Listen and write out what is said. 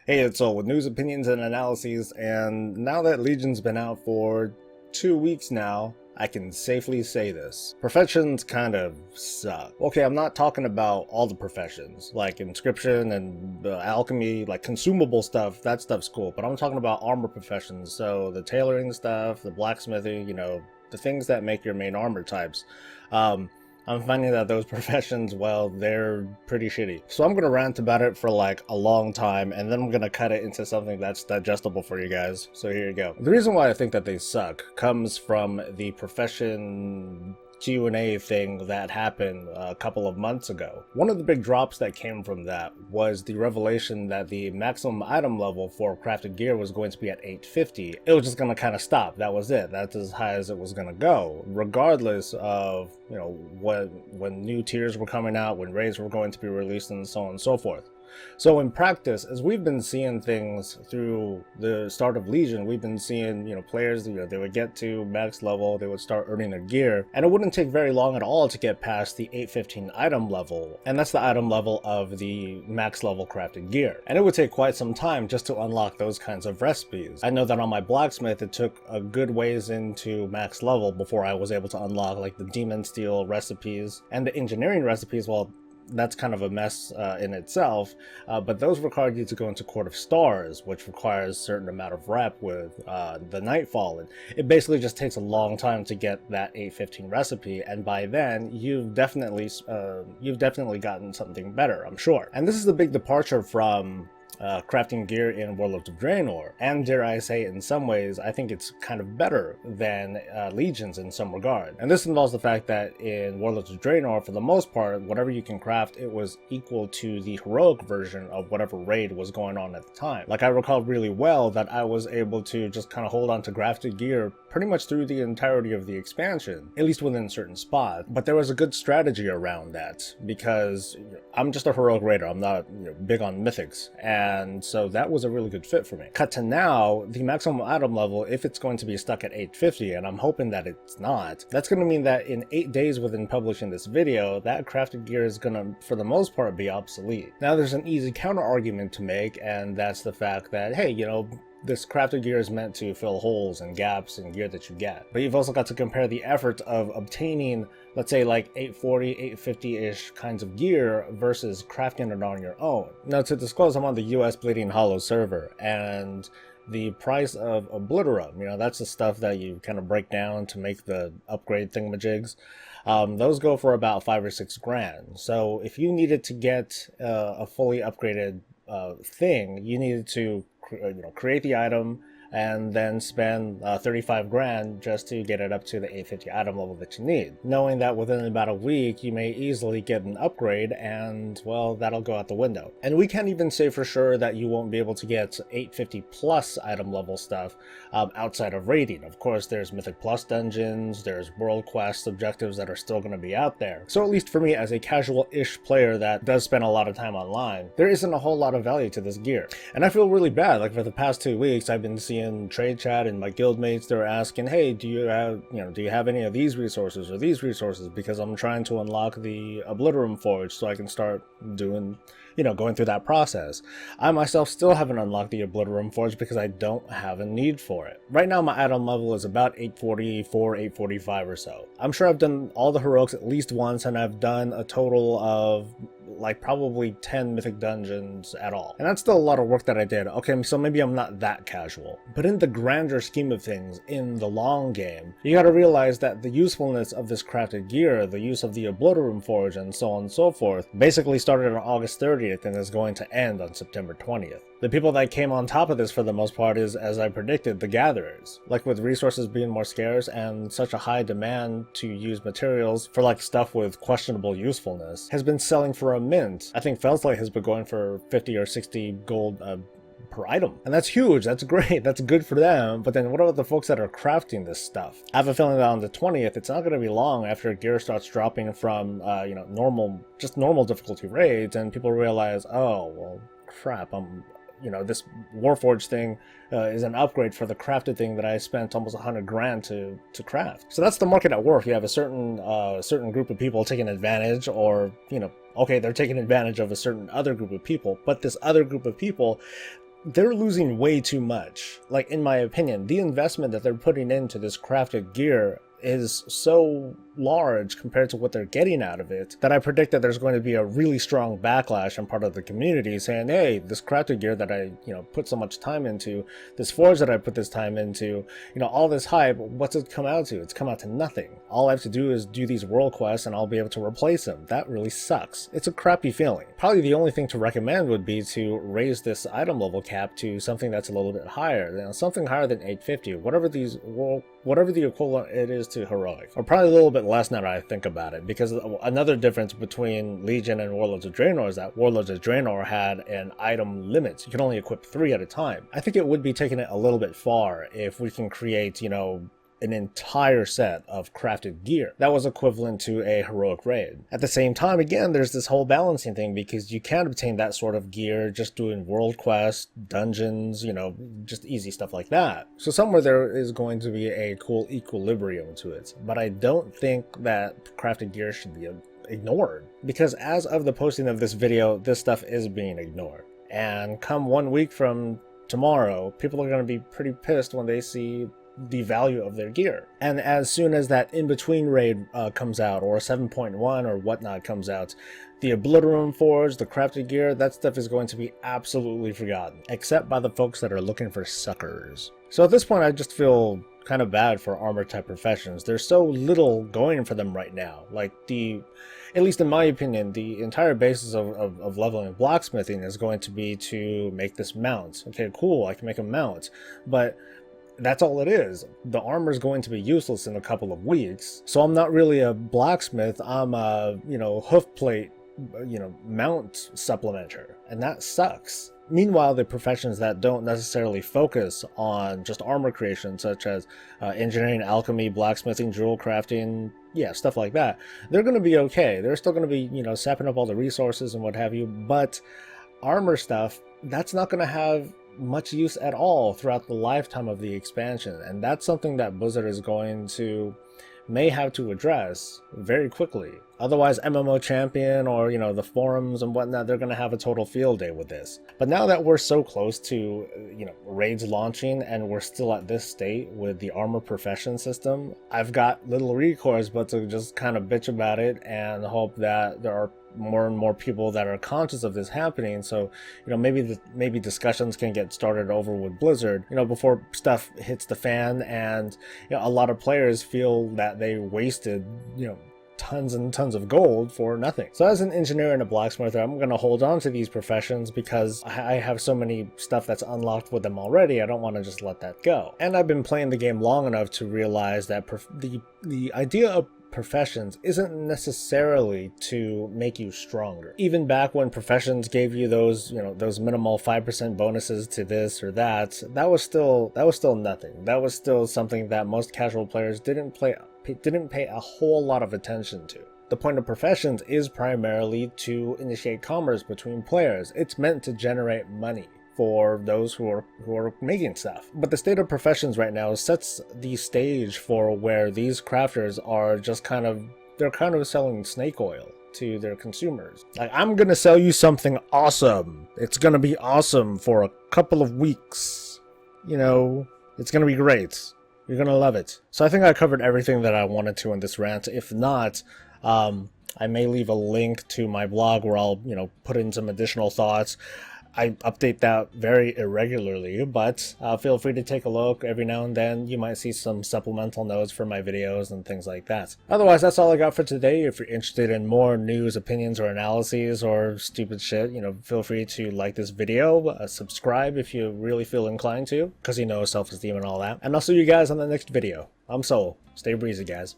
Hey, it's all with news, opinions, and analyses, and now that Legion's been out for 2 weeks now, I can safely say this. Professions kind of suck. Okay, I'm not talking about all the professions, like inscription and alchemy, like consumable stuff, that stuff's cool, but I'm talking about armor professions, so the tailoring stuff, the blacksmithing, the things that make your main armor types. I'm finding that those professions, well, they're pretty shitty. So I'm gonna rant about it for like a long time, and then I'm gonna cut it into something that's digestible for you guys. So here you go. The reason why I think that they suck comes from the profession Q&A thing that happened a couple of months ago. One of the big drops that came from that was the revelation that the maximum item level for crafted gear was going to be at 850. It was just going to kind of stop. That was it. That's as high as it was going to go, regardless of, when new tiers were coming out, when raids were going to be released, and so on and so forth. So in practice, as we've been seeing things through the start of Legion, we've been seeing, players, they would get to max level, they would start earning their gear, and it wouldn't take very long at all to get past the 815 item level, and that's the item level of the max level crafted gear. And it would take quite some time just to unlock those kinds of recipes. I know that on my blacksmith, it took a good ways into max level before I was able to unlock like the demon steel recipes and the engineering recipes. Well, that's kind of a mess in itself, but those required you to go into Court of Stars, which requires a certain amount of rep with the Nightfall, and it basically just takes a long time to get that 815 recipe, and by then you've definitely gotten something better, I'm sure. And this is a big departure from crafting gear in Warlords of Draenor, and dare I say, in some ways, I think it's kind of better than Legions in some regard. And this involves the fact that in Warlords of Draenor, for the most part, whatever you can craft, it was equal to the heroic version of whatever raid was going on at the time. Like, I recall really well that I was able to just kind of hold on to crafted gear pretty much through the entirety of the expansion, at least within certain spots. But there was a good strategy around that, because I'm just a heroic raider, I'm not big on mythics, and so that was a really good fit for me. Cut to now, the maximum item level, if it's going to be stuck at 850, and I'm hoping that it's not, that's going to mean that in 8 days within publishing this video, that crafted gear is going to, for the most part, be obsolete. Now there's an easy counter argument to make, and that's the fact that, hey, this crafted gear is meant to fill holes and gaps in gear that you get. But you've also got to compare the effort of obtaining, let's say, like 840, 850-ish kinds of gear versus crafting it on your own. Now, to disclose, I'm on the US Bleeding Hollow server, and the price of Obliterum, that's the stuff that you kind of break down to make the upgrade thingamajigs. Those go for about 5 or 6 grand. So if you needed to get a fully upgraded thing, you needed to create the item and then spend 35 grand just to get it up to the 850 item level that you need, knowing that within about a week you may easily get an upgrade, and well, that'll go out the window. And we can't even say for sure that you won't be able to get 850 plus item level stuff outside of raiding. Of course, there's Mythic Plus dungeons, there's world quest objectives that are still going to be out there. So at least for me, as a casual-ish player that does spend a lot of time online, there isn't a whole lot of value to this gear. And I feel really bad. Like, for the past 2 weeks, I've been seeing trade chat and my guildmates, they were asking, hey, do you have any of these resources or these resources, because I'm trying to unlock the Obliterum Forge so I can start doing, going through that process. I myself still haven't unlocked the Obliterum Forge because I don't have a need for it. Right now my item level is about 844, 845 or so. I'm sure I've done all the heroics at least once, and I've done a total of like probably 10 mythic dungeons at all. And that's still a lot of work that I did. Okay, so maybe I'm not that casual. But in the grander scheme of things, in the long game, you gotta realize that the usefulness of this crafted gear, the use of the Obliterum Forge, and so on and so forth, basically started on August 30th and is going to end on September 20th. The people that came on top of this for the most part is, as I predicted, the gatherers. Like, with resources being more scarce and such a high demand to use materials for like stuff with questionable usefulness, has been selling for a mint. I think Felslight has been going for 50 or 60 gold per item. And that's huge, that's great, that's good for them, but then what about the folks that are crafting this stuff? I have a feeling that on the 20th, it's not going to be long after gear starts dropping from, normal difficulty raids, and people realize, oh, well, crap, this Warforged thing is an upgrade for the crafted thing that I spent almost 100 grand to craft. So that's the market at work. You have a certain group of people taking advantage, or, okay, they're taking advantage of a certain other group of people, but this other group of people, they're losing way too much. Like, in my opinion, the investment that they're putting into this crafted gear is so large compared to what they're getting out of it that I predict that there's going to be a really strong backlash on part of the community saying, hey, this crafted gear that I, put so much time into, this forge that I put this time into, all this hype, what's it come out to? It's come out to nothing. All I have to do is do these world quests and I'll be able to replace them. That really sucks. It's a crappy feeling. Probably the only thing to recommend would be to raise this item level cap to something that's a little bit higher, something higher than 850, whatever the equivalent it is to heroic, or probably a little bit less now that I think about it, because another difference between Legion and Warlords of Draenor is that Warlords of Draenor had an item limit. You can only equip 3 at a time. I think it would be taking it a little bit far if we can create, an entire set of crafted gear that was equivalent to a heroic raid. At the same time, again, there's this whole balancing thing, because you can obtain that sort of gear just doing world quests, dungeons, just easy stuff like that. So somewhere there is going to be a cool equilibrium to it, but I don't think that crafted gear should be ignored, because as of the posting of this video, this stuff is being ignored. And come 1 week from tomorrow, people are going to be pretty pissed when they see the value of their gear. And as soon as that in-between raid comes out, or 7.1 or whatnot comes out, the Obliterum forge, the crafted gear, that stuff is going to be absolutely forgotten, except by the folks that are looking for suckers. So at this point, I just feel kind of bad for armor type professions. There's so little going for them right now. Like, at least in my opinion, the entire basis of leveling blacksmithing is going to be to make this mount. Okay, cool, I can make a mount, but that's all it is. The armor is going to be useless in a couple of weeks. So I'm not really a blacksmith. I'm a, hoof plate, mount supplementer. And that sucks. Meanwhile, the professions that don't necessarily focus on just armor creation, such as engineering, alchemy, blacksmithing, jewel crafting, stuff like that, they're going to be okay. They're still going to be, sapping up all the resources and what have you. But armor stuff, that's not going to have much use at all throughout the lifetime of the expansion, and that's something that Blizzard is going to may have to address very quickly. Otherwise, MMO Champion or the forums and whatnot, they're going to have a total field day with this. But now that we're so close to raids launching and we're still at this state with the armor profession system, I've got little recourse but to just kind of bitch about it and hope that there are more and more people that are conscious of this happening, so maybe discussions can get started over with Blizzard before stuff hits the fan and a lot of players feel that they wasted tons and tons of gold for nothing. So as an engineer and a blacksmith, I'm going to hold on to these professions because I have so many stuff that's unlocked with them already. I don't want to just let that go. And I've been playing the game long enough to realize that the idea of professions isn't necessarily to make you stronger. Even back when professions gave you those minimal 5% bonuses to this or that, that was still nothing. That was still something that most casual players didn't pay a whole lot of attention to. The point of professions is primarily to initiate commerce between players. It's meant to generate money for those who are making stuff. But the state of professions right now sets the stage for where these crafters are just kind of selling snake oil to their consumers. Like, I'm gonna sell you something awesome. It's gonna be awesome for a couple of weeks. It's gonna be great. You're gonna love it. So I think I covered everything that I wanted to in this rant. If not, I may leave a link to my blog where I'll, put in some additional thoughts. I update that very irregularly, but feel free to take a look. Every now and then you might see some supplemental notes for my videos and things like that. Otherwise, that's all I got for today. If you're interested in more news, opinions, or analyses, or stupid shit, feel free to like this video, subscribe if you really feel inclined to, because self-esteem and all that. And I'll see you guys on the next video. I'm Soul. Stay breezy, guys.